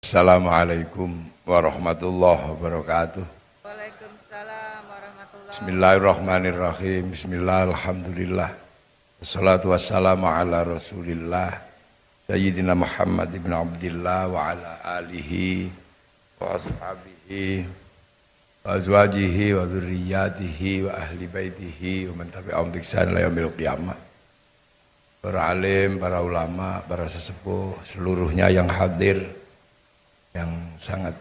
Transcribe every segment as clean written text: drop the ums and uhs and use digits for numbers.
Assalamualaikum warahmatullahi wabarakatuh. Waalaikumsalam warahmatullahi Bismillahirrahmanirrahim. Bismillah, alhamdulillah. Wassalatu wassalamu ala rasulillah Sayyidina Muhammad ibn Abdillah wa ala alihi wa ashabihi wa azwajihi wa dzurriyyatihi wa ahli baitihi wa man tabi'ahum bi ihsan ila yaumil qiyamah. Para alim, para ulama, para sesepuh, seluruhnya yang hadir, yang sangat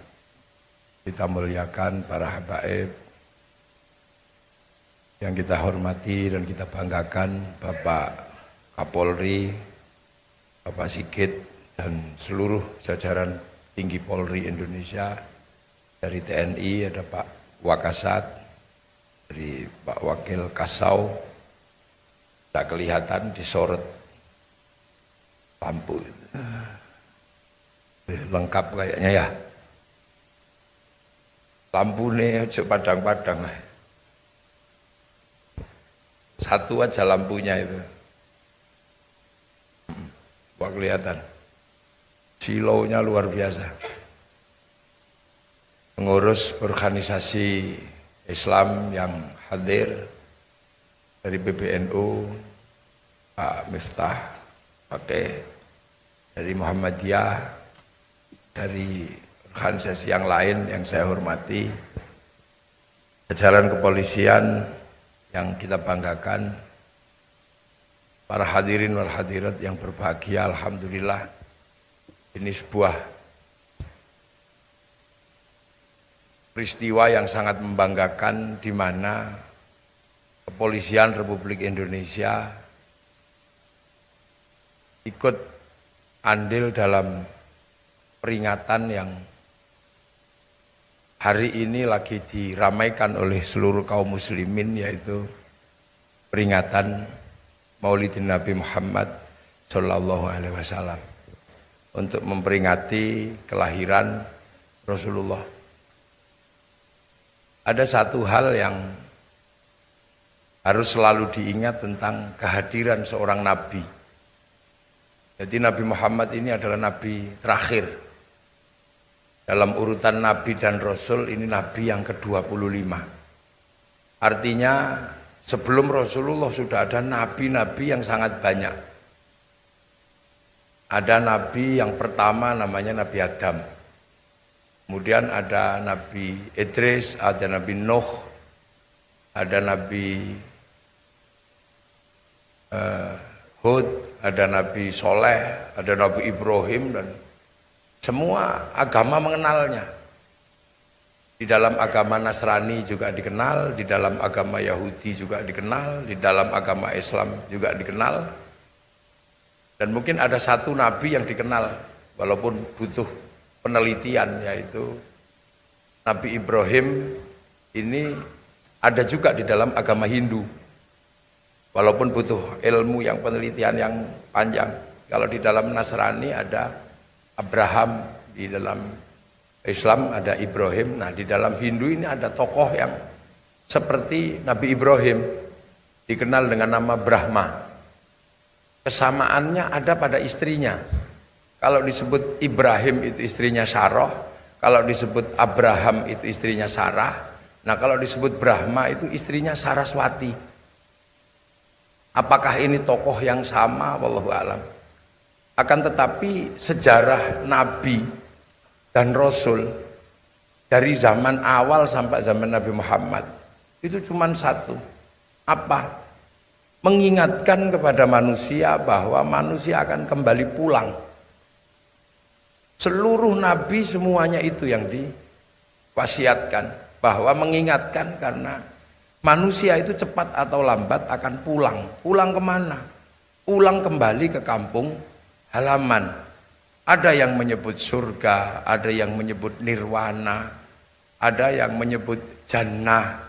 kita muliakan, para habaib yang kita hormati dan kita banggakan, Bapak Kapolri, Bapak Sigit, dan seluruh jajaran tinggi Polri Indonesia. Dari TNI ada Pak Wakasat, dari Pak Wakil Kasau, tak kelihatan disorot lampu. Lengkap kayaknya ya. Lampu nih padang-padang. Satu aja lampunya itu. Wah, kelihatan. Silonya luar biasa. Pengurus organisasi Islam yang hadir dari PBNU, Pak Miftah Pakai, dari Muhammadiyah, dari organisasi yang lain yang saya hormati, jajaran kepolisian yang kita banggakan, para hadirin wal hadirat yang berbahagia, alhamdulillah ini sebuah peristiwa yang sangat membanggakan di mana Kepolisian Republik Indonesia ikut andil dalam peringatan yang hari ini lagi diramaikan oleh seluruh kaum muslimin, yaitu peringatan Maulidin Nabi Muhammad Sallallahu Alaihi Wasallam, untuk memperingati kelahiran Rasulullah. Ada satu hal yang harus selalu diingat tentang kehadiran seorang nabi. Jadi Nabi Muhammad ini adalah nabi terakhir. Dalam urutan nabi dan rasul ini nabi yang ke-25. Artinya sebelum Rasulullah sudah ada nabi-nabi yang sangat banyak. Ada nabi yang pertama namanya Nabi Adam. Kemudian ada Nabi Idris, ada Nabi Nuh, ada Nabi Hud, ada Nabi Soleh, ada Nabi Ibrahim, dan semua agama mengenalnya. Di dalam agama Nasrani juga dikenal, di dalam agama Yahudi juga dikenal, di dalam agama Islam juga dikenal. Dan mungkin ada satu nabi yang dikenal walaupun butuh penelitian, yaitu Nabi Ibrahim. Ini ada juga di dalam agama Hindu, walaupun butuh ilmu yang penelitian yang panjang. Kalau di dalam Nasrani ada Abraham, di dalam Islam ada Ibrahim. Nah, di dalam Hindu ini ada tokoh yang seperti Nabi Ibrahim, dikenal dengan nama Brahma. Kesamaannya ada pada istrinya. Kalau disebut Ibrahim itu istrinya Sarah, kalau disebut Abraham itu istrinya Sarah. Nah, kalau disebut Brahma itu istrinya Saraswati. Apakah ini tokoh yang sama? Wallahu a'lam. Akan tetapi sejarah Nabi dan Rasul dari zaman awal sampai zaman Nabi Muhammad itu cuma satu. Apa? Mengingatkan kepada manusia bahwa manusia akan kembali pulang. Seluruh Nabi semuanya itu yang diwasiatkan, bahwa mengingatkan karena manusia itu cepat atau lambat akan pulang. Pulang kemana? Pulang kembali ke kampung halaman. Ada yang menyebut surga, ada yang menyebut nirwana, ada yang menyebut jannah.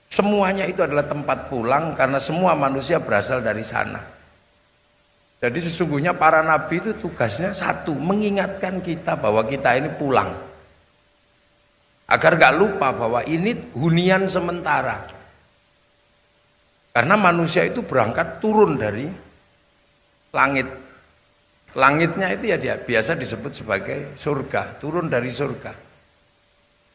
Semuanya itu adalah tempat pulang karena semua manusia berasal dari sana. Jadi sesungguhnya para nabi itu tugasnya satu, mengingatkan kita bahwa kita ini pulang. Agar gak lupa bahwa ini hunian sementara. Karena manusia itu berangkat turun dari langit. Langitnya itu ya dia biasa disebut sebagai surga, turun dari surga.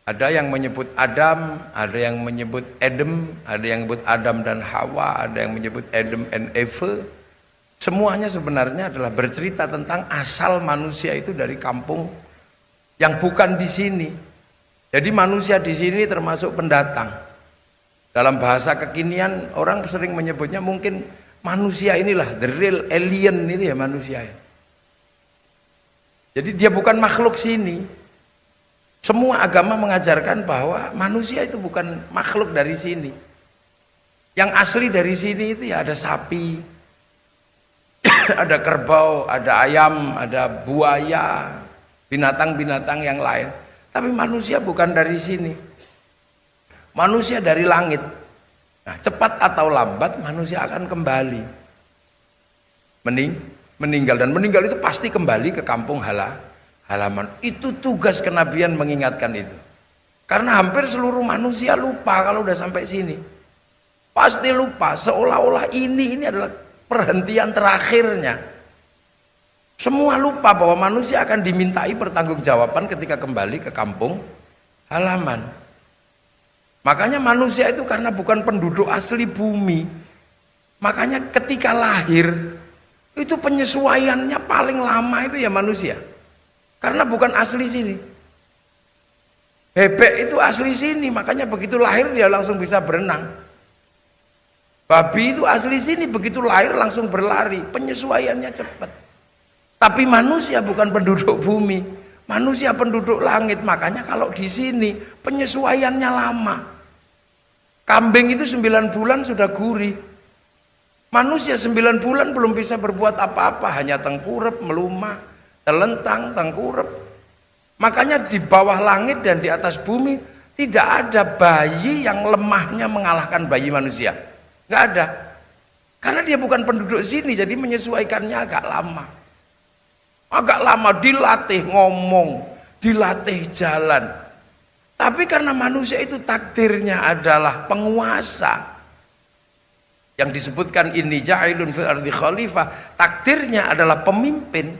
Ada yang menyebut Adam, ada yang menyebut Edom, ada yang menyebut Adam dan Hawa, ada yang menyebut Adam and Eve. Semuanya sebenarnya adalah bercerita tentang asal manusia itu dari kampung yang bukan di sini. Jadi manusia di sini termasuk pendatang. Dalam bahasa kekinian orang sering menyebutnya mungkin manusia inilah the real alien ini ya manusia. Jadi dia bukan makhluk sini. Semua agama mengajarkan bahwa manusia itu bukan makhluk dari sini. Yang asli dari sini itu ya ada sapi, ada kerbau, ada ayam, ada buaya, binatang-binatang yang lain. Tapi manusia bukan dari sini. Manusia dari langit. Nah, cepat atau lambat manusia akan kembali. Meninggal, dan meninggal itu pasti kembali ke kampung halaman. Itu tugas kenabian mengingatkan itu. Karena hampir seluruh manusia lupa kalau udah sampai sini. Pasti lupa, seolah-olah ini adalah perhentian terakhirnya. Semua lupa bahwa manusia akan dimintai pertanggungjawaban ketika kembali ke kampung halaman. Makanya manusia itu karena bukan penduduk asli bumi, makanya ketika lahir itu penyesuaiannya paling lama itu ya manusia. Karena bukan asli sini. Bebek itu asli sini, makanya begitu lahir dia langsung bisa berenang. Babi itu asli sini, begitu lahir langsung berlari, penyesuaiannya cepat. Tapi manusia bukan penduduk bumi, manusia penduduk langit, makanya kalau di sini penyesuaiannya lama. Kambing itu 9 bulan sudah gurih. Manusia 9 bulan belum bisa berbuat apa-apa, hanya tengkurap, melumah, telentang, tengkurap. Makanya di bawah langit dan di atas bumi tidak ada bayi yang lemahnya mengalahkan bayi manusia. Nggak ada. Karena dia bukan penduduk sini, jadi menyesuaikannya agak lama. Agak lama, dilatih ngomong, dilatih jalan. Tapi karena manusia itu takdirnya adalah penguasa, yang disebutkan ini ja'ilun fil ardi khalifah, takdirnya adalah pemimpin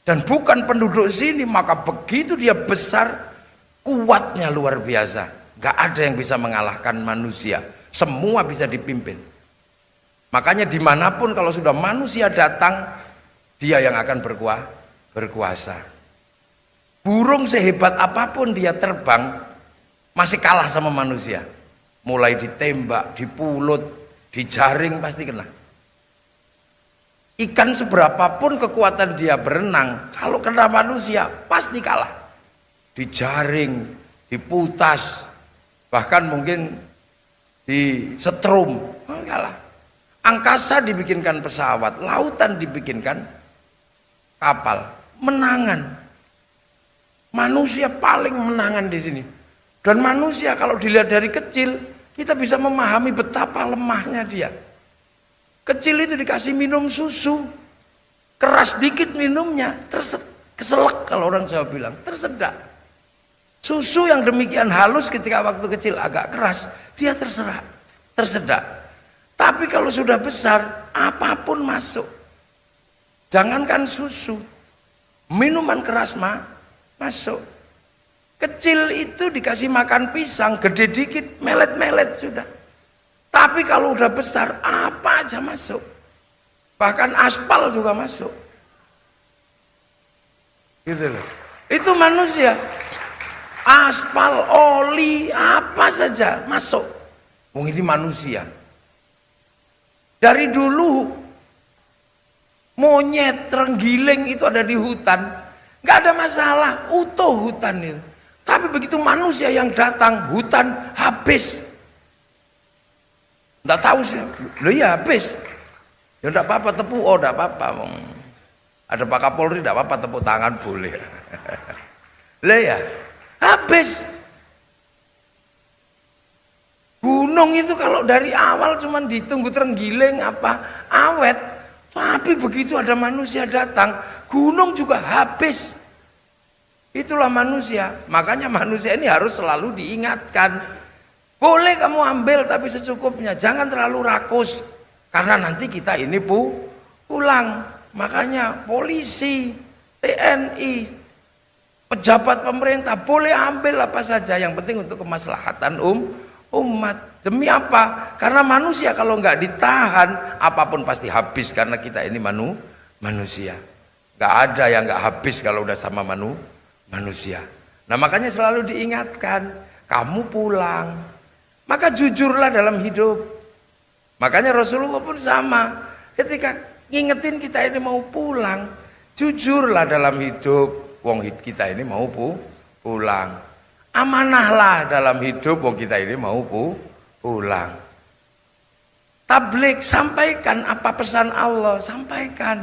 dan bukan penduduk sini, maka begitu dia besar, kuatnya luar biasa. Gak ada yang bisa mengalahkan manusia, semua bisa dipimpin. Makanya dimanapun kalau sudah manusia datang, dia yang akan berkuasa. Burung sehebat apapun dia terbang, masih kalah sama manusia. Mulai ditembak, dipulut, dijaring pasti kena. Ikan seberapapun kekuatan dia berenang, kalau kena manusia pasti kalah. Dijaring, diputas, bahkan mungkin disetrum, kalah. Angkasa dibikinkan pesawat, lautan dibikinkan kapal, menangan. Manusia paling menangan di sini. Dan manusia kalau dilihat dari kecil, kita bisa memahami betapa lemahnya dia. Kecil itu dikasih minum susu, keras dikit minumnya, keselak kalau orang Jawa bilang, tersedak. Susu yang demikian halus ketika waktu kecil agak keras, dia tersedak. Tapi kalau sudah besar, apapun masuk. Jangankan susu, minuman keras masuk. Kecil itu dikasih makan pisang, gede dikit melet-melet sudah. Tapi kalau udah besar apa aja masuk. Bahkan aspal juga masuk. Gitu loh. Itu manusia. Aspal, oli, apa saja masuk. Ini manusia. Dari dulu monyet, terenggiling itu ada di hutan. Nggak ada masalah, utuh hutan itu. Tapi begitu manusia yang datang, hutan habis. Nggak tahu sih, loh ya habis. Ya nggak apa-apa tepuk, oh nggak apa-apa. Ada Pak Kapolri nggak apa-apa tepuk tangan boleh. Lah ya, habis. Gunung itu kalau dari awal cuman ditunggu terenggiling apa awet. Tapi begitu ada manusia datang, gunung juga habis. Itulah manusia. Makanya manusia ini harus selalu diingatkan. Boleh kamu ambil tapi secukupnya. Jangan terlalu rakus. Karena nanti kita ini pulang. Makanya polisi, TNI, pejabat pemerintah boleh ambil apa saja yang penting untuk kemaslahatan umat. Demi apa? Karena manusia kalau nggak ditahan apapun pasti habis, karena kita ini manusia. Nggak ada yang nggak habis kalau udah sama manusia. Nah makanya selalu diingatkan, kamu pulang, maka jujurlah dalam hidup. Makanya Rasulullah pun sama, ketika ngingetin kita ini mau pulang, jujurlah dalam hidup. Wong kita ini mau pulang. Amanahlah dalam hidup, wong kita ini mau pulang. Tabligh, sampaikan apa pesan Allah, sampaikan.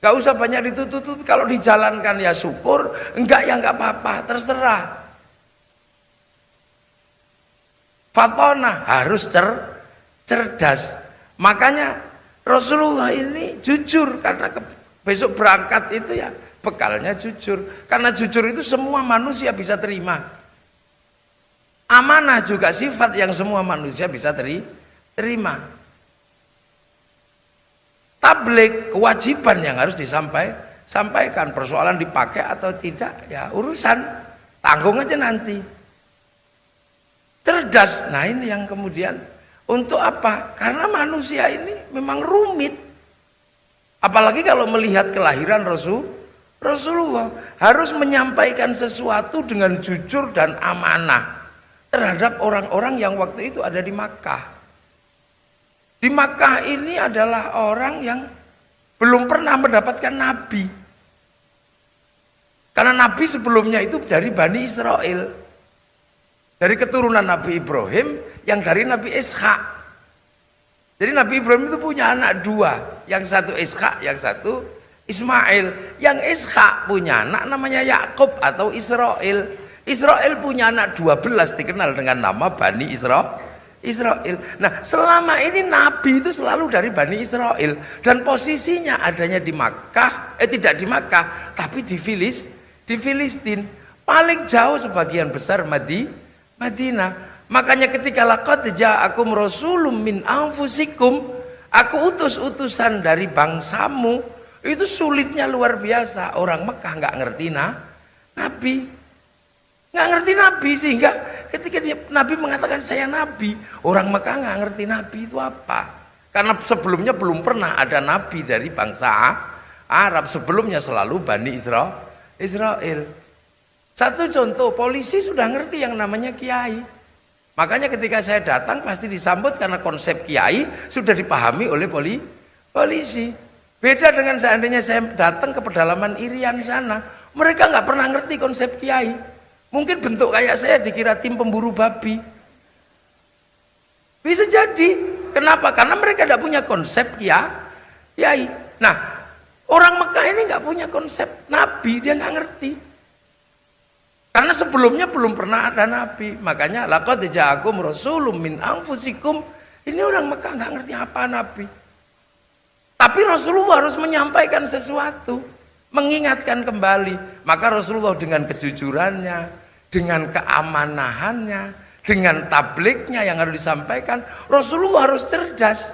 Gak usah banyak ditutup, kalau dijalankan ya syukur, enggak ya enggak apa-apa, terserah. Fatonah, harus cerdas. Makanya Rasulullah ini jujur, karena besok berangkat itu ya bekalnya jujur. Karena jujur itu semua manusia bisa terima. Amanah juga sifat yang semua manusia bisa terima. Tabligh, kewajiban yang harus disampaikan. Persoalan dipakai atau tidak ya urusan, tanggung aja nanti. Cerdas, nah ini yang kemudian untuk apa? Karena manusia ini memang rumit. Apalagi kalau melihat kelahiran Rasulullah, harus menyampaikan sesuatu dengan jujur dan amanah terhadap orang-orang yang waktu itu ada di Makkah. Di Makkah ini adalah orang yang belum pernah mendapatkan nabi. Karena nabi sebelumnya itu dari Bani Israel. Dari keturunan Nabi Ibrahim yang dari Nabi Ishak. Jadi Nabi Ibrahim itu punya anak dua, yang satu Ishak, yang satu Ismail. Yang Ishak punya anak namanya Yakub atau Israel. Israel punya anak 12 dikenal dengan nama Bani Israel. Nah selama ini Nabi itu selalu dari Bani Israel, dan posisinya adanya di Makkah, tidak di Makkah, tapi di Filistin. Paling jauh sebagian besar Madinah. Makanya ketika laqad ja'akum rasulun min anfusikum, aku utus utusan dari bangsamu, itu sulitnya luar biasa. Orang Mekah nggak ngerti Nabi, nggak ngerti Nabi, sehingga ketika Nabi mengatakan saya Nabi, orang Mekah nggak ngerti Nabi itu apa. Karena sebelumnya belum pernah ada Nabi dari bangsa Arab, sebelumnya selalu Bani Israel. Satu contoh, polisi sudah ngerti yang namanya kiai. Makanya ketika saya datang pasti disambut karena konsep kiai sudah dipahami oleh polisi. Beda dengan seandainya saya datang ke pedalaman Irian sana, mereka nggak pernah ngerti konsep kiai. Mungkin bentuk kayak saya dikira tim pemburu babi. Bisa jadi. Kenapa? Karena mereka tidak punya konsep kiai. Nah, orang Mekah ini nggak punya konsep nabi, dia nggak ngerti. Karena sebelumnya belum pernah ada nabi. Makanya laqad ja'akum rasulun min anfusikum. Ini orang Mekah nggak ngerti apa nabi. Tapi Rasulullah harus menyampaikan sesuatu, mengingatkan kembali. Maka Rasulullah dengan kejujurannya, dengan keamanahannya, dengan tablighnya yang harus disampaikan, Rasulullah harus cerdas.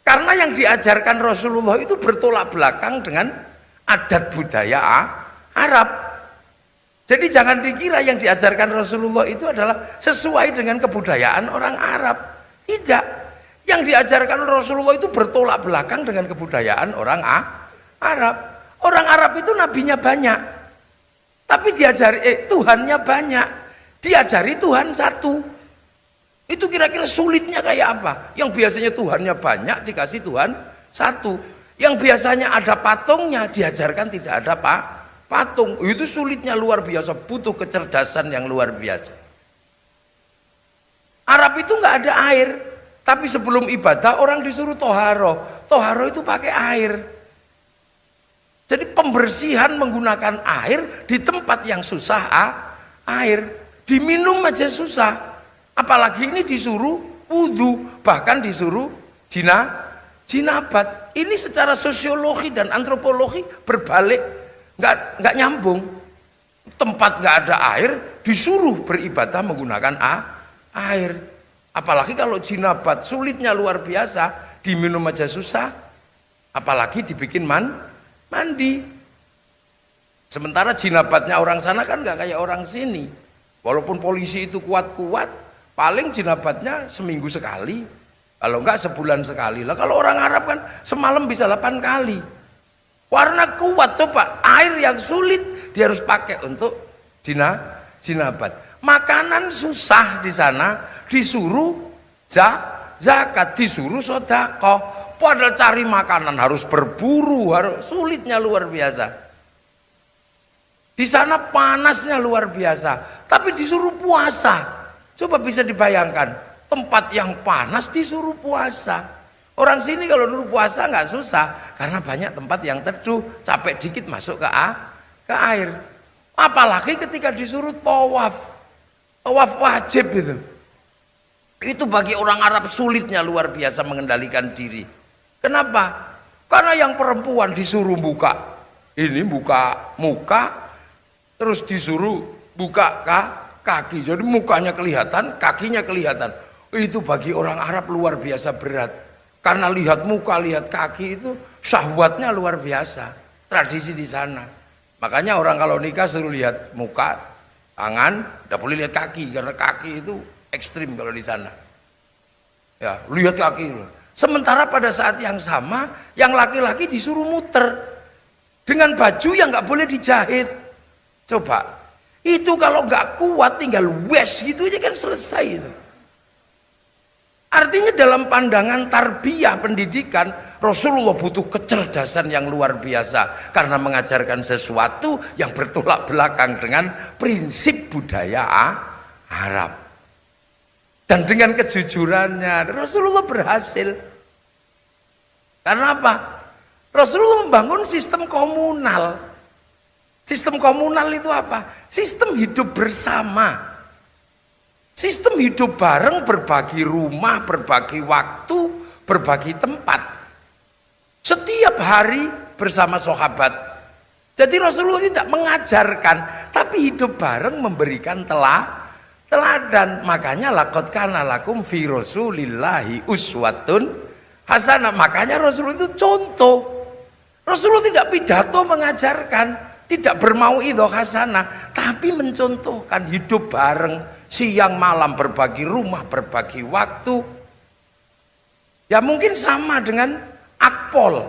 Karena yang diajarkan Rasulullah itu bertolak belakang dengan adat budaya Arab. Jadi jangan dikira yang diajarkan Rasulullah itu adalah sesuai dengan kebudayaan orang Arab. Tidak. Yang diajarkan Rasulullah itu bertolak belakang dengan kebudayaan orang Arab. Orang Arab itu nabinya banyak, tapi diajari Tuhannya banyak. Diajari Tuhan satu. Itu kira-kira sulitnya kayak apa? Yang biasanya Tuhannya banyak dikasih Tuhan satu. Yang biasanya ada patungnya diajarkan tidak ada patung. Itu sulitnya luar biasa, butuh kecerdasan yang luar biasa. Arab itu nggak ada air, tapi sebelum ibadah orang disuruh toharo. Toharo itu pakai air. Jadi pembersihan menggunakan air di tempat yang susah air, diminum aja susah. Apalagi ini disuruh wudhu, bahkan disuruh jinabat. Ini secara sosiologi dan antropologi berbalik. Nggak nyambung. Tempat nggak ada air disuruh beribadah menggunakan air. Apalagi kalau jinabat sulitnya luar biasa, diminum aja susah, apalagi dibikin mandi. Sementara jinabatnya orang sana kan nggak kayak orang sini. Walaupun polisi itu kuat-kuat, paling jinabatnya seminggu sekali, kalau enggak sebulan sekali. Lah kalau orang Arab kan semalam bisa 8 kali. Karena kuat, coba air yang sulit dia harus pakai untuk jinabat. Makanan susah di sana, disuruh zakat, disuruh sedekah. Padahal cari makanan harus berburu, harus sulitnya luar biasa. Di sana panasnya luar biasa, tapi disuruh puasa. Coba bisa dibayangkan, tempat yang panas disuruh puasa. Orang sini kalau dulu puasa nggak susah, karena banyak tempat yang teduh, capek dikit masuk ke air. Apalagi ketika disuruh tawaf wajib itu. Itu bagi orang Arab sulitnya luar biasa mengendalikan diri. Kenapa? Karena yang perempuan disuruh buka muka, terus disuruh buka kaki, jadi mukanya kelihatan, kakinya kelihatan. Itu bagi orang Arab luar biasa berat. Karena lihat muka, lihat kaki itu syahwatnya luar biasa. Tradisi di sana. Makanya orang kalau nikah suruh lihat muka, tangan, tidak boleh lihat kaki, karena kaki itu ekstrim kalau di sana. Ya, lihat kaki. Sementara pada saat yang sama, yang laki-laki disuruh muter dengan baju yang nggak boleh dijahit. Coba, itu kalau nggak kuat tinggal wes gitu aja kan selesai itu. Artinya dalam pandangan tarbiyah pendidikan, Rasulullah butuh kecerdasan yang luar biasa karena mengajarkan sesuatu yang bertolak belakang dengan prinsip budaya Arab. Dan dengan kejujurannya Rasulullah berhasil. Karena apa? Rasulullah membangun sistem komunal. Sistem komunal itu apa? Sistem hidup bersama. Sistem hidup bareng, berbagi rumah, berbagi waktu, berbagi tempat. Setiap hari bersama sahabat. Jadi Rasulullah tidak mengajarkan, tapi hidup bareng memberikan teladan. Makanya laqad kana lakum fi Rasulillahi uswatun hasanah. Makanya Rasulullah itu contoh. Rasulullah tidak pidato mengajarkan, tidak bermauidhah hasanah, tapi mencontohkan hidup bareng. Siang malam berbagi rumah, berbagi waktu. Ya mungkin sama dengan Akpol.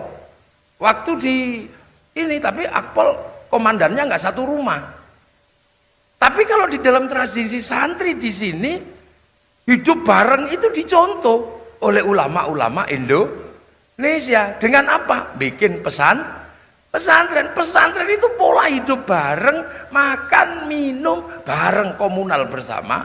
Waktu di ini, tapi Akpol komandannya nggak satu rumah. Tapi kalau di dalam tradisi santri di sini, hidup bareng itu dicontoh oleh ulama-ulama Indonesia. Dengan apa? Bikin pesantren. Pesantren itu pola hidup bareng, makan, minum bareng, komunal bersama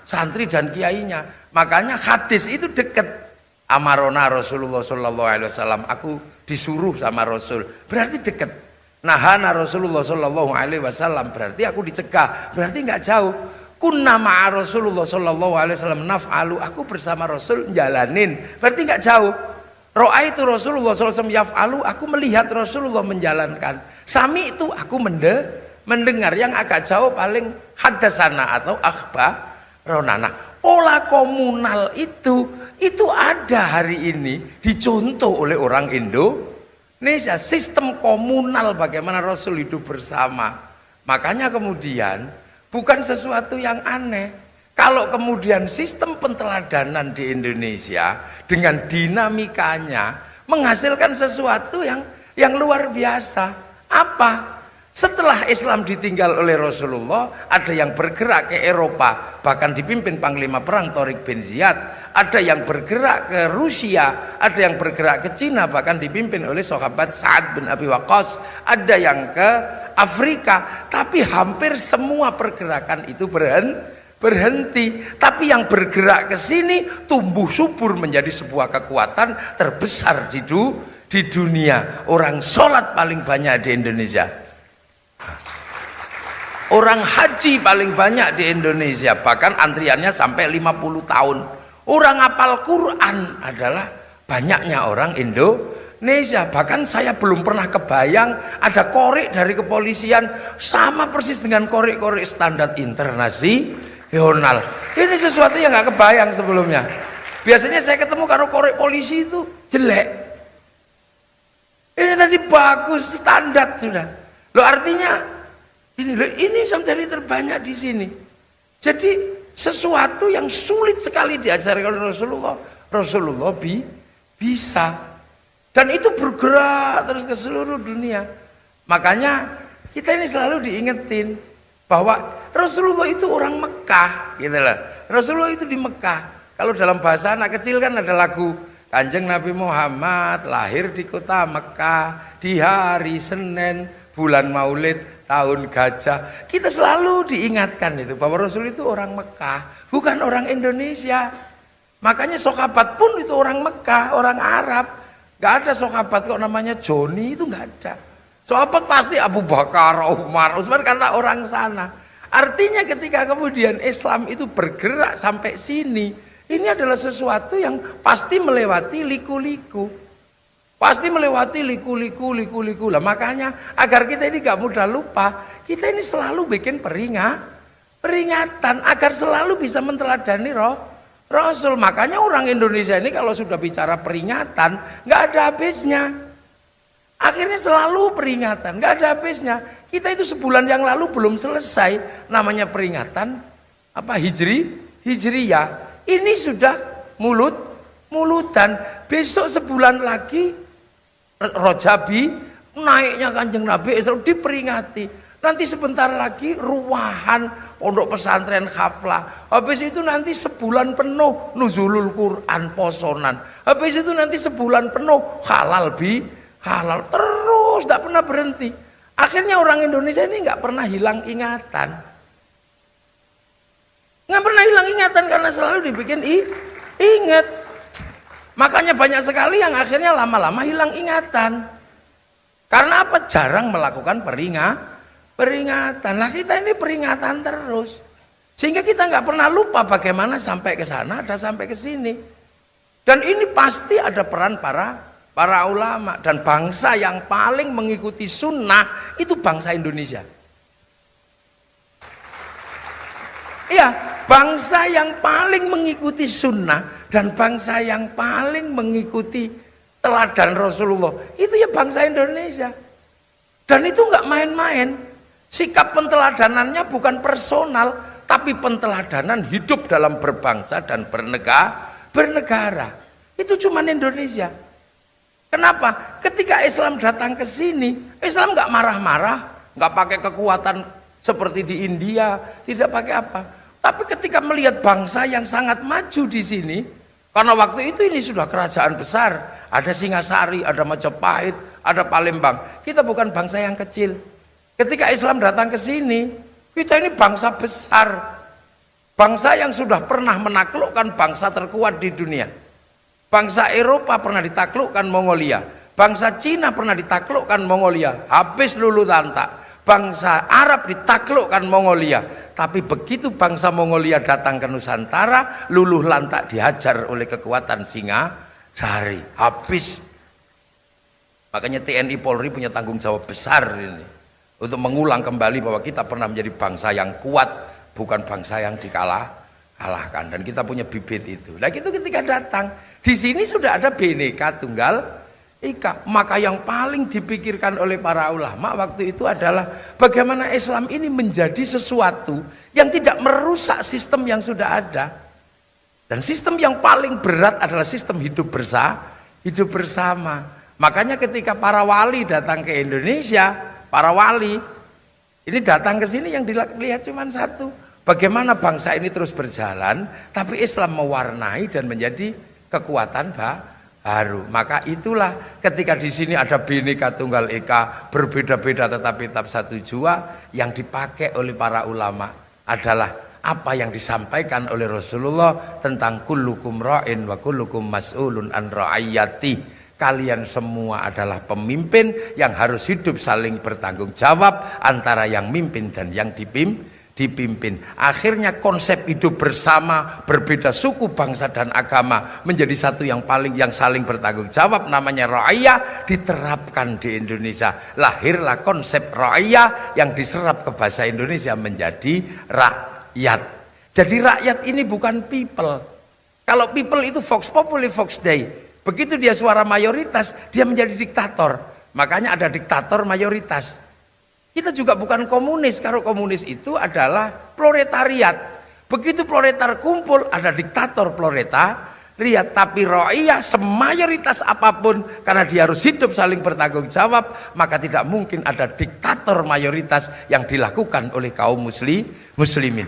santri dan kiainya. Makanya hadis itu dekat. Amarona Rasulullah sallallahu alaihi wasallam, aku disuruh sama Rasul, berarti dekat. Nahana Rasulullah sallallahu alaihi wasallam, berarti aku dicegah, berarti nggak jauh. Kunna ma'a Rasulullah sallallahu alaihi wasallam naf'alu, aku bersama Rasul jalanin, berarti nggak jauh. Ro'a itu Rasulullah SAW yaf'alu, aku melihat Rasulullah menjalankan. Sami itu aku mendengar. Yang agak jauh paling hadasana atau akhbaronana. Pola komunal itu ada hari ini dicontoh oleh orang Indonesia. Sistem komunal bagaimana Rasul hidup bersama. Makanya kemudian bukan sesuatu yang aneh. Kalau kemudian sistem penteladanan di Indonesia dengan dinamikanya menghasilkan sesuatu yang luar biasa. Apa? Setelah Islam ditinggal oleh Rasulullah, ada yang bergerak ke Eropa, bahkan dipimpin Panglima Perang Tariq bin Ziyad. Ada yang bergerak ke Rusia, ada yang bergerak ke Cina, bahkan dipimpin oleh sahabat Sa'ad bin Abi Waqqas. Ada yang ke Afrika, tapi hampir semua pergerakan itu berhenti. Tapi yang bergerak ke sini tumbuh subur menjadi sebuah kekuatan terbesar di dunia. Orang sholat paling banyak di Indonesia, orang haji paling banyak di Indonesia, bahkan antriannya sampai 50 tahun. Orang hafal Quran adalah banyaknya orang Indonesia. Bahkan saya belum pernah kebayang ada korek dari kepolisian sama persis dengan korek-korek standar internasional. Ini sesuatu yang nggak kebayang sebelumnya. Biasanya saya ketemu kalau korek polisi itu jelek. Ini tadi bagus, standar sudah. Lo artinya ini sampai terbanyak di sini. Jadi sesuatu yang sulit sekali diajarkan oleh Rasulullah bisa. Dan itu bergerak terus ke seluruh dunia. Makanya kita ini selalu diingetin bahwa Rasulullah itu orang Mekah, gitu lah. Rasulullah itu di Mekah. Kalau dalam bahasa anak kecil kan ada lagu Kanjeng Nabi Muhammad lahir di kota Mekah di hari Senin bulan Maulid tahun gajah. Kita selalu diingatkan itu bahwa Rasul itu orang Mekah, bukan orang Indonesia. Makanya sahabat pun itu orang Mekah, orang Arab. Gak ada sahabat kok namanya Joni, itu gak ada. Sahabat pasti Abu Bakar, Umar, Utsman karena orang sana. Artinya ketika kemudian Islam itu bergerak sampai sini, ini adalah sesuatu yang pasti melewati liku-liku. Pasti melewati liku-liku lah. Makanya agar kita ini gak mudah lupa, kita ini selalu bikin peringatan agar selalu bisa menteladani Rasul. Makanya orang Indonesia ini kalau sudah bicara peringatan gak ada habisnya. Akhirnya selalu peringatan, gak ada habisnya. Kita itu sebulan yang lalu belum selesai namanya peringatan Hijriyah. Ini sudah mulutan. Besok sebulan lagi Rojabi naiknya Kanjeng Nabi Isra diperingati. Nanti sebentar lagi ruwahan pondok pesantren haflah. Habis itu nanti sebulan penuh nuzulul Quran posonan. Habis itu nanti sebulan penuh halal terus tidak pernah berhenti. Akhirnya orang Indonesia ini nggak pernah hilang ingatan. Nggak pernah hilang ingatan karena selalu dibikin ingat. Makanya banyak sekali yang akhirnya lama-lama hilang ingatan. Karena apa? Jarang melakukan peringatan. Nah kita ini peringatan terus. Sehingga kita nggak pernah lupa bagaimana sampai ke sana, ada sampai ke sini. Dan ini pasti ada peran para ulama. Dan bangsa yang paling mengikuti sunnah itu bangsa Indonesia. Iya, bangsa yang paling mengikuti sunnah dan bangsa yang paling mengikuti teladan Rasulullah itu ya bangsa Indonesia. Dan itu nggak main-main. Sikap penteladanannya bukan personal, tapi penteladanan hidup dalam berbangsa dan bernegara. Itu cuman Indonesia. Kenapa? Ketika Islam datang ke sini, Islam nggak marah-marah, nggak pakai kekuatan seperti di India, tidak pakai apa. Tapi ketika melihat bangsa yang sangat maju di sini, karena waktu itu ini sudah kerajaan besar, ada Singasari, ada Majapahit, ada Palembang. Kita bukan bangsa yang kecil. Ketika Islam datang ke sini, kita ini bangsa besar. Bangsa yang sudah pernah menaklukkan bangsa terkuat di dunia. Bangsa Eropa pernah ditaklukkan Mongolia. Bangsa Cina pernah ditaklukkan Mongolia. Habis luluh lantak. Bangsa Arab ditaklukkan Mongolia. Tapi begitu bangsa Mongolia datang ke Nusantara, luluh lantak dihajar oleh kekuatan Singasari. Habis. Makanya TNI Polri punya tanggung jawab besar ini. Untuk mengulang kembali bahwa kita pernah menjadi bangsa yang kuat, bukan bangsa yang dikalahkan. Dan kita punya bibit itu. Nah itu ketika datang, di sini sudah ada Bhinneka Tunggal Ika. Maka yang paling dipikirkan oleh para ulama waktu itu adalah bagaimana Islam ini menjadi sesuatu yang tidak merusak sistem yang sudah ada. Dan sistem yang paling berat adalah sistem hidup bersama. Makanya ketika para wali datang ke Indonesia, para wali ini datang ke sini yang dilihat cuma satu, bagaimana bangsa ini terus berjalan, tapi Islam mewarnai dan menjadi kekuatan baru. Maka itulah ketika di sini ada Bhinneka Tunggal Ika, berbeda-beda tetapi tetap satu jua, yang dipakai oleh para ulama adalah apa yang disampaikan oleh Rasulullah tentang kullukum ra'in wa kullukum mas'ulun an ra'iyati. Kalian semua adalah pemimpin yang harus hidup saling bertanggung jawab antara yang mimpin dan yang dipimpin. Akhirnya konsep hidup bersama, berbeda suku, bangsa dan agama menjadi satu yang saling bertanggung jawab, namanya ra'iyah, diterapkan di Indonesia. Lahirlah konsep ra'iyah yang diserap ke bahasa Indonesia menjadi rakyat. Jadi rakyat ini bukan people. Kalau people itu vox populi vox dei. Begitu dia suara mayoritas, dia menjadi diktator. Makanya ada diktator mayoritas. Kita juga bukan komunis. Kalau komunis itu adalah proletariat. Begitu proletar kumpul, ada diktator proletariat. Tapi ro'iyah semayoritas apapun, karena dia harus hidup saling bertanggung jawab, maka tidak mungkin ada diktator mayoritas yang dilakukan oleh kaum muslimin.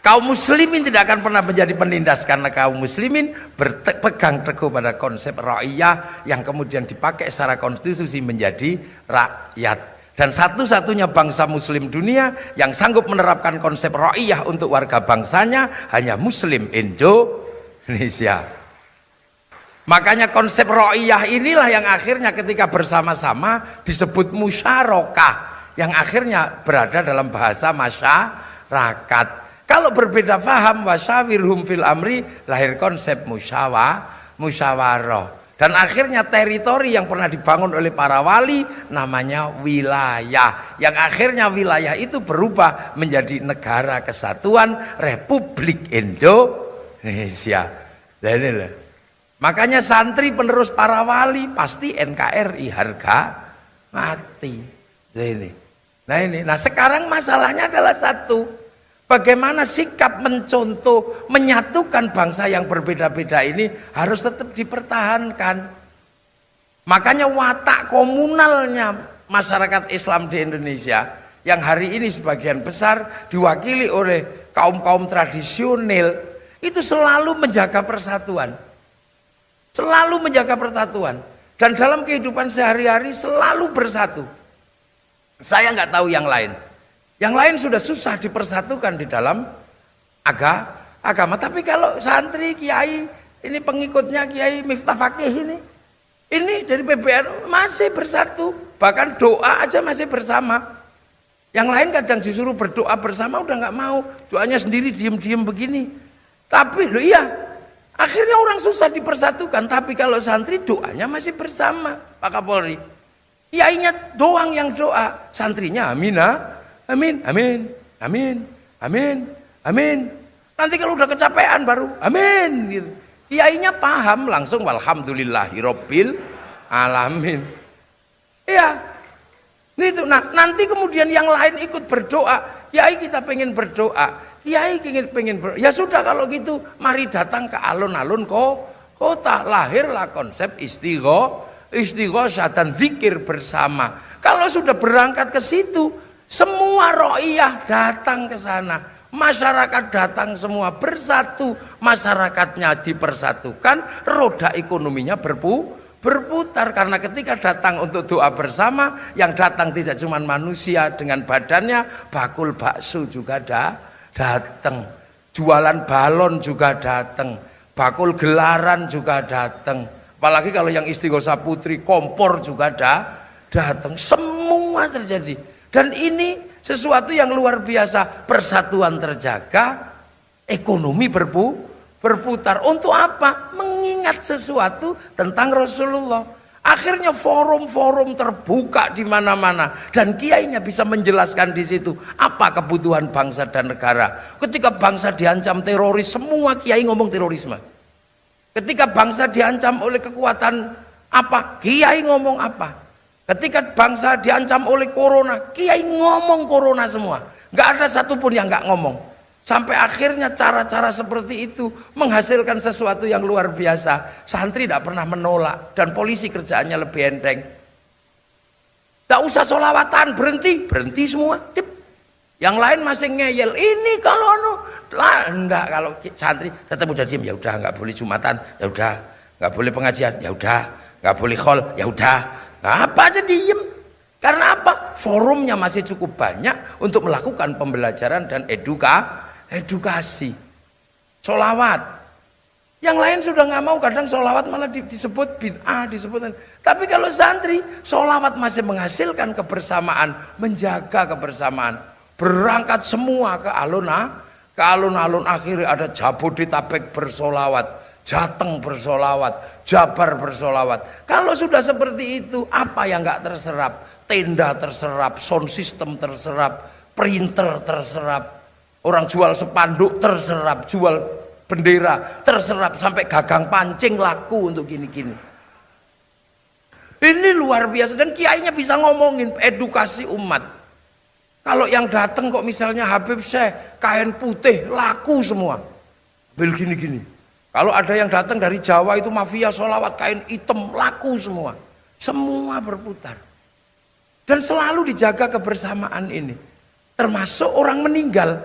Kaum muslimin tidak akan pernah menjadi penindas, karena kaum muslimin berpegang teguh pada konsep ra'iyah yang kemudian dipakai secara konstitusi menjadi rakyat. Dan satu-satunya bangsa muslim dunia yang sanggup menerapkan konsep ra'iyah untuk warga bangsanya hanya muslim Indonesia. Makanya konsep ra'iyah inilah yang akhirnya ketika bersama-sama disebut musyarakah, yang akhirnya berada dalam bahasa masyarakat. Kalau berbeda faham, wasyawirhum fil amri, lahir konsep musyawarah. Dan akhirnya teritori yang pernah dibangun oleh para wali namanya wilayah. Yang akhirnya wilayah itu berubah menjadi negara kesatuan Republik Indonesia. Makanya santri penerus para wali pasti NKRI harga mati. Nah sekarang masalahnya adalah satu. Bagaimana sikap mencontoh, menyatukan bangsa yang berbeda-beda ini harus tetap dipertahankan. Makanya watak komunalnya masyarakat Islam di Indonesia yang hari ini sebagian besar diwakili oleh kaum-kaum tradisional itu selalu menjaga persatuan. Selalu menjaga persatuan. Dan dalam kehidupan sehari-hari selalu bersatu. Saya nggak tahu yang lain. Yang lain sudah susah dipersatukan di dalam agama. Tapi kalau santri, kiai, ini pengikutnya Kiai Miftah Fakih ini dari PBNU masih bersatu. Bahkan doa aja masih bersama. Yang lain kadang disuruh berdoa bersama udah nggak mau. Doanya sendiri diem-diem begini. Tapi loh iya, akhirnya orang susah dipersatukan. Tapi kalau santri doanya masih bersama, Pak Kapolri. Kiainya doang yang doa, santrinya aminah. Amin, amin, amin, amin, amin. Nanti kalau udah kecapean baru amin gitu. Kiainya paham langsung walhamdulillahirabbil alamin. Iya. Itu. Nah, nanti kemudian yang lain ikut berdoa. Kiai kita pengen berdoa. Kiai pengen berdoa. Ya sudah kalau gitu mari datang ke alun-alun kota. Lahirlah konsep istighosah dan zikir bersama. Kalau sudah berangkat ke situ, semua ro'iyah datang ke sana, masyarakat datang semua bersatu, masyarakatnya dipersatukan, roda ekonominya berputar. Karena ketika datang untuk doa bersama, yang datang tidak cuma manusia dengan badannya, bakul bakso juga datang, jualan balon juga datang, bakul gelaran juga datang. Apalagi kalau yang istighosah putri, kompor juga datang, semua terjadi. Dan ini sesuatu yang luar biasa, persatuan terjaga, ekonomi berputar. Untuk apa? Mengingat sesuatu tentang Rasulullah. Akhirnya forum-forum terbuka di mana-mana dan kiainya bisa menjelaskan di situ apa kebutuhan bangsa dan negara. Ketika bangsa diancam teroris, semua kiai ngomong terorisme. Ketika bangsa diancam oleh kekuatan apa, kiai ngomong apa. Ketika bangsa diancam oleh corona, kiai ngomong corona semua. Nggak ada satupun yang nggak ngomong. Sampai akhirnya cara-cara seperti itu menghasilkan sesuatu yang luar biasa. Santri tidak pernah menolak dan polisi kerjaannya lebih enteng. Nggak usah sholawatan, berhenti semua. Tip. Yang lain masih ngeyel. Ini kalau enggak, kalau santri tetap udah diem. Ya udah, nggak boleh jumatan. Ya udah, nggak boleh pengajian. Ya udah, nggak boleh khol. Ya udah. Apa aja diem. Karena apa? Forumnya masih cukup banyak untuk melakukan pembelajaran dan edukasi. Sholawat. Yang lain sudah nggak mau, kadang sholawat malah disebut bid'ah, Tapi kalau santri, sholawat masih menghasilkan kebersamaan, menjaga kebersamaan. Berangkat semua ke alun-alun, akhirnya ada Jabodetabek bersolawat, Jateng bersolawat, Jabar bersolawat. Kalau sudah seperti itu, apa yang nggak terserap? Tenda terserap, sound system terserap, printer terserap, orang jual spanduk terserap, jual bendera terserap, sampai gagang pancing laku untuk gini-gini. Ini luar biasa, dan kiainya bisa ngomongin edukasi umat. Kalau yang datang kok misalnya Habib Syekh kain putih laku semua, bil gini-gini. Kalau ada yang datang dari Jawa itu mafia sholawat kain hitam laku semua. Semua berputar. Dan selalu dijaga kebersamaan ini. Termasuk orang meninggal.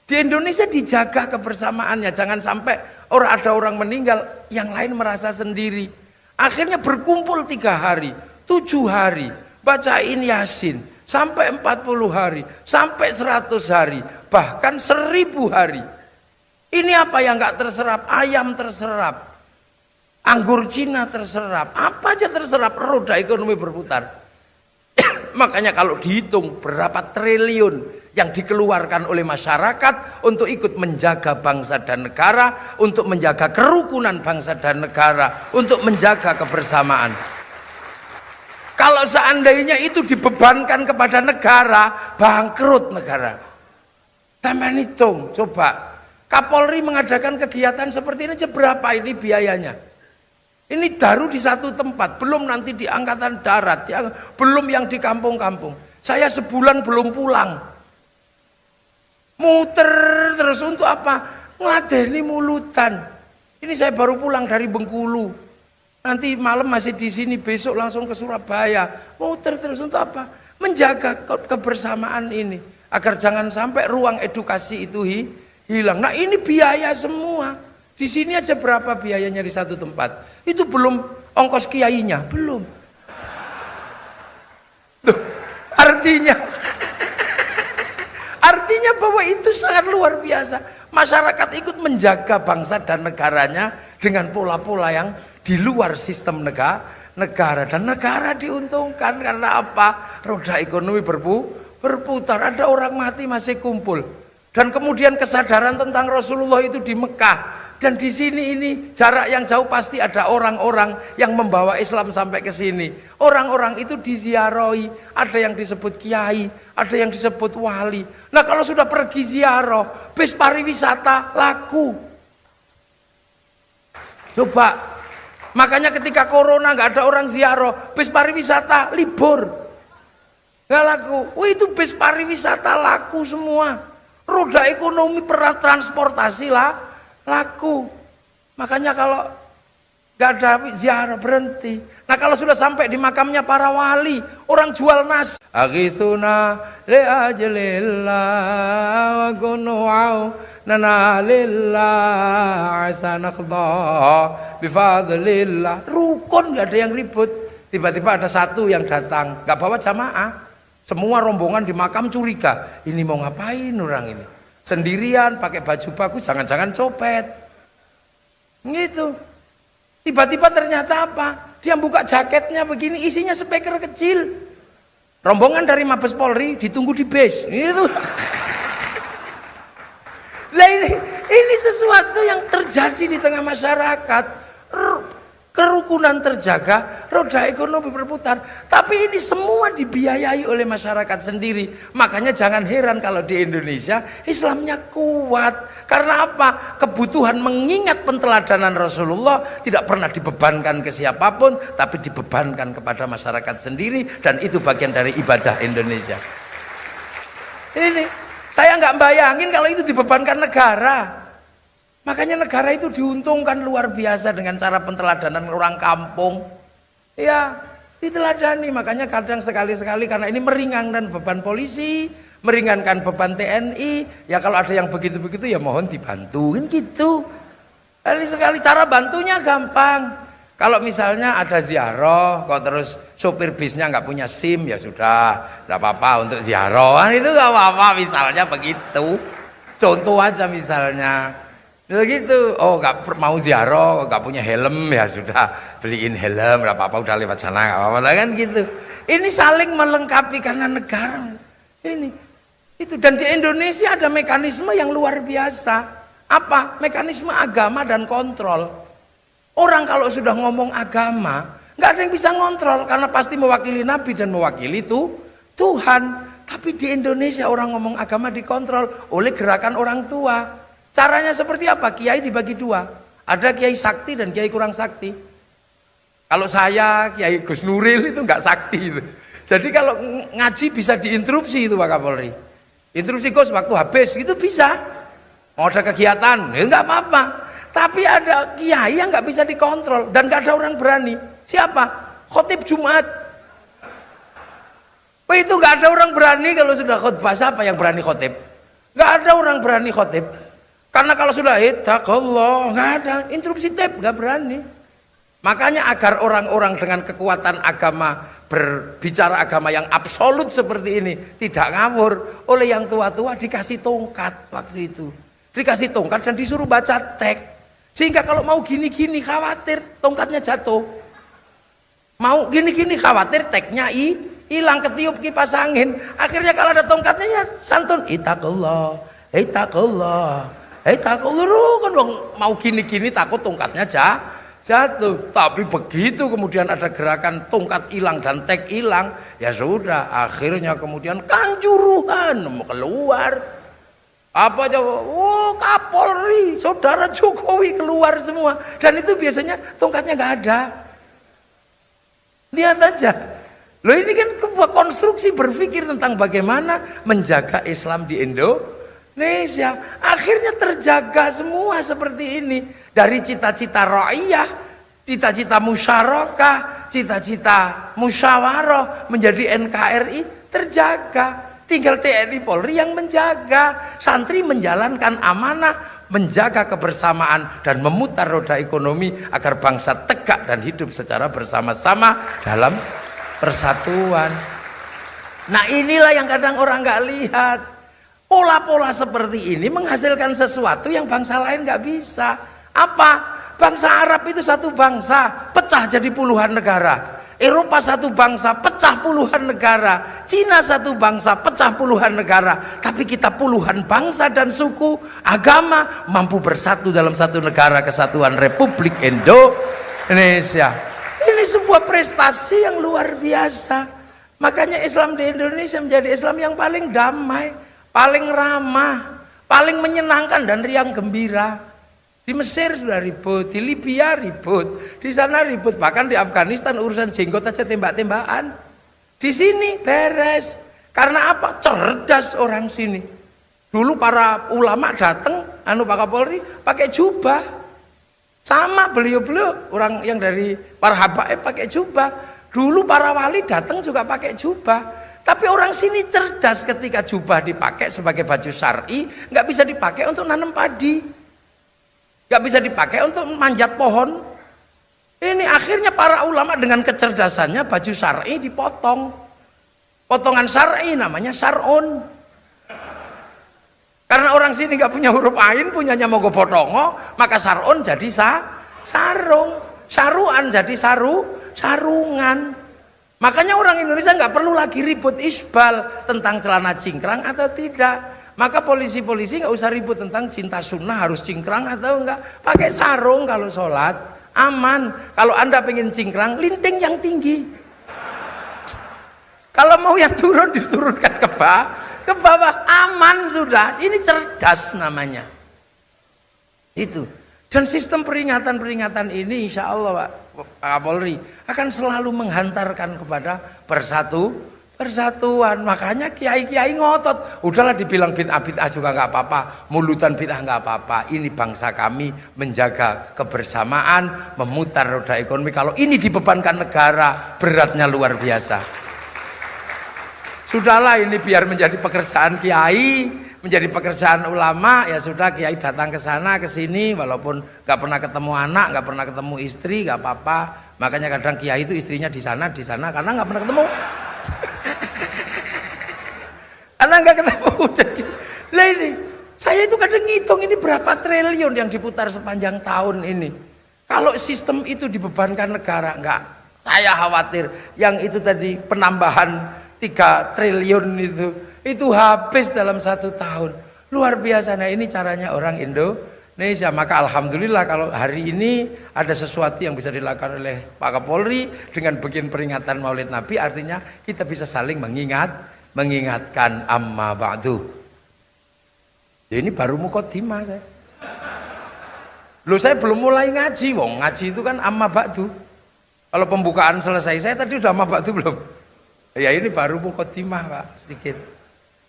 Di Indonesia dijaga kebersamaannya. Jangan sampai ada orang meninggal yang lain merasa sendiri. Akhirnya berkumpul 3 hari, 7 hari, bacain Yasin, sampai 40 hari, sampai 100 hari, bahkan 1000 hari. Ini apa yang gak terserap? Ayam terserap, anggur Cina terserap, apa aja terserap, roda ekonomi berputar. Makanya kalau dihitung berapa triliun yang dikeluarkan oleh masyarakat untuk ikut menjaga bangsa dan negara, untuk menjaga kerukunan bangsa dan negara, untuk menjaga kebersamaan. Kalau seandainya itu dibebankan kepada negara, bangkrut negara. Sampeyan hitung, coba Kapolri mengadakan kegiatan seperti ini aja berapa ini biayanya? Ini baru di satu tempat, belum nanti di angkatan darat, belum yang di kampung-kampung. Saya sebulan belum pulang. Muter terus untuk apa? Ngeladeni mulutan. Ini saya baru pulang dari Bengkulu. Nanti malam masih di sini, besok langsung ke Surabaya. Muter terus untuk apa? Menjaga kebersamaan ini agar jangan sampai ruang edukasi itu hilang. Nah, ini biaya semua. Di sini aja berapa biayanya di satu tempat? Itu belum ongkos kiainya, belum. Duh, artinya bahwa itu sangat luar biasa. Masyarakat ikut menjaga bangsa dan negaranya dengan pola-pola yang di luar sistem negara. Dan negara diuntungkan karena apa? Roda ekonomi berputar. Ada orang mati masih kumpul. Dan kemudian kesadaran tentang Rasulullah itu di Mekah. Dan di sini ini jarak yang jauh pasti ada orang-orang yang membawa Islam sampai ke sini. Orang-orang itu diziarahi, ada yang disebut kiai, ada yang disebut wali. Nah, kalau sudah pergi ziarah, bis pariwisata laku. Coba, makanya ketika corona nggak ada orang ziarah, bis pariwisata libur, nggak laku. Oh, itu bis pariwisata laku semua. Roda ekonomi transportasi laku. Makanya kalau gak ada ziarah berhenti. Nah, kalau sudah sampai di makamnya para wali, orang jual nasi. Aghisuna li ajlillah wa gunu'au nanalillah asanakhdha bifadlillah. Rukun, gak ada yang ribut. Tiba-tiba ada satu yang datang, gak bawa jamaah. Semua rombongan di makam curiga. Ini mau ngapain orang ini? Sendirian, pakai baju bagus, jangan-jangan copet. Gitu. Tiba-tiba ternyata apa? Dia buka jaketnya begini, isinya speaker kecil. Rombongan dari Mabes Polri ditunggu di base. Gitu. Nah, ini sesuatu yang terjadi di tengah masyarakat. Kerukunan terjaga, roda ekonomi berputar. Tapi ini semua dibiayai oleh masyarakat sendiri. Makanya jangan heran kalau di Indonesia Islamnya kuat. Karena apa? Kebutuhan mengingat penteladanan Rasulullah tidak pernah dibebankan ke siapapun, tapi dibebankan kepada masyarakat sendiri. Dan itu bagian dari ibadah Indonesia. Ini saya nggak bayangin kalau itu dibebankan negara. Makanya negara itu diuntungkan luar biasa dengan cara penteladanan orang kampung. Ya, diteladani. Makanya kadang sekali-sekali karena ini meringankan beban polisi, meringankan beban TNI. Ya kalau ada yang begitu-begitu ya mohon dibantuin gitu. Sekali cara bantunya gampang. Kalau misalnya ada ziarah, kok terus sopir bisnya nggak punya SIM, ya sudah, nggak apa-apa untuk ziarah. Itu nggak apa-apa, misalnya begitu. Contoh aja misalnya. Ya gitu, oh nggak mau ziarah, nggak punya helm, ya sudah beliin helm, nggak apa-apa, udah lewat sana, nggak apa-apa, kan gitu. Ini saling melengkapi karena negara ini itu. Dan di Indonesia ada mekanisme yang luar biasa. Apa? Mekanisme agama dan kontrol. Orang kalau sudah ngomong agama, nggak ada yang bisa ngontrol karena pasti mewakili Nabi dan mewakili itu Tuhan. Tapi di Indonesia orang ngomong agama dikontrol oleh gerakan orang tua. Caranya seperti apa? Kiai dibagi dua. Ada kiai sakti dan kiai kurang sakti. Kalau saya Kiai Gus Nuril itu nggak sakti itu. Jadi kalau ngaji bisa diinterupsi itu Pak Kapolri. Interupsi Gus waktu habis itu bisa. Mau ada kegiatan, ya nggak apa-apa. Tapi ada kiai yang nggak bisa dikontrol dan nggak ada orang berani. Siapa? Khotib Jumat. Itu nggak ada orang berani kalau sudah khutbah. Siapa yang berani khotib? Nggak ada orang berani khotib. Karena kalau sudah ittaqullah nggak ada. Interupsi tip nggak berani. Makanya agar orang-orang dengan kekuatan agama berbicara agama yang absolut seperti ini tidak ngawur, oleh yang tua-tua dikasih tongkat waktu itu, dikasih tongkat dan disuruh baca teks, sehingga kalau mau gini-gini khawatir tongkatnya jatuh, mau gini-gini khawatir teksnya hilang ketiup kipas angin, akhirnya kalau ada tongkatnya ya santun ittaqullah ittaqullah ittaqullah, kan mau gini-gini takut tongkatnya jatuh. Tapi begitu kemudian ada gerakan tongkat hilang dan tek hilang, ya sudah, akhirnya kemudian Kanjuruhan mau keluar. Apa coba? Oh, Kapolri, saudara Jokowi keluar semua. Dan itu biasanya tongkatnya nggak ada. Lihat aja. Loh, ini kan sebuah konstruksi berpikir tentang bagaimana menjaga Islam di Indonesia. Akhirnya terjaga semua seperti ini. Dari cita-cita ra'iyah, cita-cita musyarakah, cita-cita musyawarah menjadi NKRI terjaga. Tinggal TNI Polri yang menjaga, santri menjalankan amanah, menjaga kebersamaan dan memutar roda ekonomi agar bangsa tegak dan hidup secara bersama-sama dalam persatuan. Nah, inilah yang kadang orang nggak lihat. Pola-pola seperti ini menghasilkan sesuatu yang bangsa lain nggak bisa. Apa? Bangsa Arab itu satu bangsa, pecah jadi puluhan negara. Eropa satu bangsa, pecah puluhan negara. Cina satu bangsa, pecah puluhan negara. Tapi kita puluhan bangsa dan suku, agama mampu bersatu dalam satu negara kesatuan Republik Indonesia. Ini sebuah prestasi yang luar biasa. Makanya Islam di Indonesia menjadi Islam yang paling damai, paling ramah, paling menyenangkan dan riang gembira. Di Mesir sudah ribut, di Libya ribut, di sana ribut, bahkan di Afghanistan urusan jenggot aja tembak-tembakan. Di sini beres. Karena apa? Cerdas orang sini. Dulu para ulama datang, Pak Kapolri pakai jubah. Sama beliau-beliau orang yang dari para habaib pakai jubah. Dulu para wali datang juga pakai jubah. Tapi orang sini cerdas, ketika jubah dipakai sebagai baju syar'i, nggak bisa dipakai untuk nanam padi. Gak bisa dipakai untuk manjat pohon. Ini akhirnya para ulama dengan kecerdasannya baju syar'i dipotong. Potongan syar'i namanya syar'un. Karena orang sini gak punya huruf ain, punyanya mogo potongo, maka syar'un jadi sarung. Saruan jadi sarungan. Makanya orang Indonesia gak perlu lagi ribut isbal tentang celana cingkrang atau tidak. Maka polisi-polisi nggak usah ribut tentang cinta sunnah harus cingkrang atau enggak, pakai sarung kalau sholat aman. Kalau Anda pengen cingkrang, linting yang tinggi. Kalau mau yang turun diturunkan ke bawah, aman sudah. Ini cerdas namanya. Itu. Dan sistem peringatan-peringatan ini insya Allah Pak Kapolri akan selalu menghantarkan kepada persatuan. Makanya kiai-kiai ngotot, udahlah dibilang bid'ah juga nggak apa-apa, mulutan bid'ah nggak apa-apa. Ini bangsa kami menjaga kebersamaan, memutar roda ekonomi. Kalau ini dibebankan negara, beratnya luar biasa. Sudahlah, ini biar menjadi pekerjaan kiai, menjadi pekerjaan ulama. Ya sudah, kiai datang ke sana ke sini, walaupun nggak pernah ketemu anak, nggak pernah ketemu istri, nggak apa-apa. Makanya kadang kiai itu istrinya di sana karena nggak pernah ketemu. Anak nggak ketemu. Jadi lah ini saya itu kadang ngitung ini berapa triliun yang diputar sepanjang tahun ini. Kalau sistem itu dibebankan negara, enggak, saya khawatir yang itu tadi penambahan 3 triliun itu habis dalam 1 tahun. Luar biasa. Nah, ini caranya orang Indonesia. Maka alhamdulillah kalau hari ini ada sesuatu yang bisa dilakukan oleh Pak Kapolri dengan bikin peringatan Maulid Nabi, artinya kita bisa saling mengingatkan amma ba'du. Ya, ini baru muqaddimah saya. Loh, saya belum mulai ngaji. Wong ngaji itu kan amma ba'du. Kalau pembukaan selesai, saya tadi udah sama Ba'du belum? Ya ini baru mukadimah Pak, sedikit.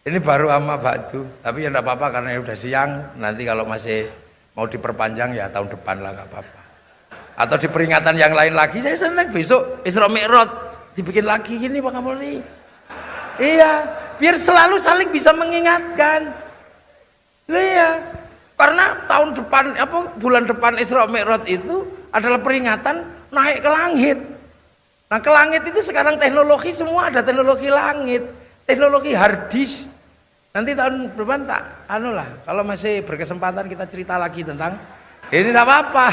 Ini baru sama Ba'du, tapi ya enggak apa-apa karena udah siang. Nanti kalau masih mau diperpanjang ya tahun depan lah, enggak apa-apa. Atau di peringatan yang lain lagi, saya senang besok Isra Mi'raj dibikin lagi gini Pak Kapolri. Iya, biar selalu saling bisa mengingatkan. Iya, karena tahun depan bulan depan Isra Mi'raj itu adalah peringatan naik ke langit. Nah, ke langit itu sekarang teknologi semua ada teknologi langit, teknologi hard disk. Nanti tahun depan tak kalau masih berkesempatan kita cerita lagi tentang ini, enggak apa-apa.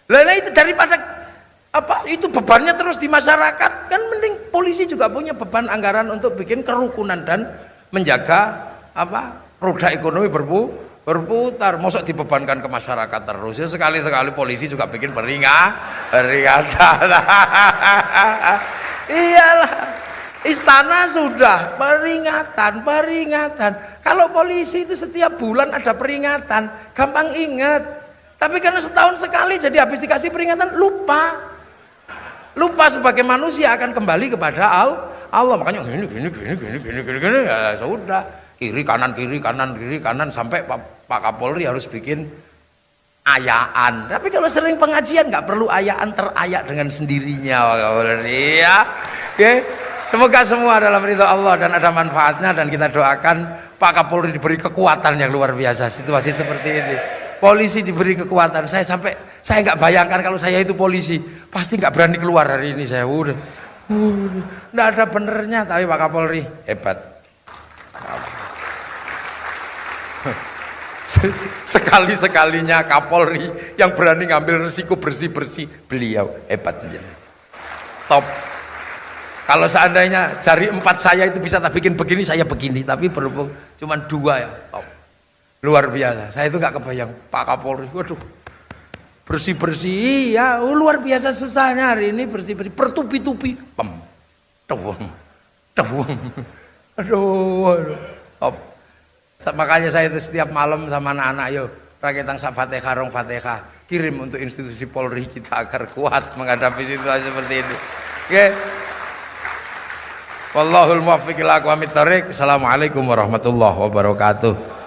Lah itu daripada itu bebannya terus di masyarakat, kan mending polisi juga punya beban anggaran untuk bikin kerukunan dan menjaga roda ekonomi berputar. Mosok dibebankan ke masyarakat terus, ya sekali-sekali polisi juga bikin peringatan. Iyalah, istana sudah peringatan. Kalau polisi itu setiap bulan ada peringatan, gampang ingat. Tapi karena setahun sekali, jadi habis dikasih peringatan lupa sebagai manusia akan kembali kepada Allah. Makanya gini ya sudah, kiri kanan sampai Pak Kapolri harus bikin ayaan. Tapi kalau sering pengajian nggak perlu ayaan, terayak dengan sendirinya Pak Kapolri ya. Oke. Semoga semua dalam ridha Allah dan ada manfaatnya, dan kita doakan Pak Kapolri diberi kekuatan yang luar biasa situasi seperti ini. Polisi diberi kekuatan. Saya nggak bayangkan kalau saya itu polisi, pasti nggak berani keluar hari ini. Saya nggak ada benernya. Tapi Pak Kapolri hebat. Sekali-sekalinya Kapolri yang berani ngambil resiko bersih beliau hebat. Top. Kalau seandainya jari 4 saya itu bisa tak bikin begini, saya begini. Tapi berhubung cuma 2 ya, top. Luar biasa. Saya itu nggak kebayang Pak Kapolri. Waduh, bersih ya, luar biasa susahnya hari ini bersih pertupi-tupi, aduh, top. Makanya saya itu setiap malam sama anak-anak, yuk rakitang Fatihah, rong Fatihah, kirim untuk institusi Polri kita agar kuat menghadapi situasi seperti ini. Oke. Wallahul muwaffiq ila aqwamit thoriq. Assalamualaikum warahmatullahi wabarakatuh.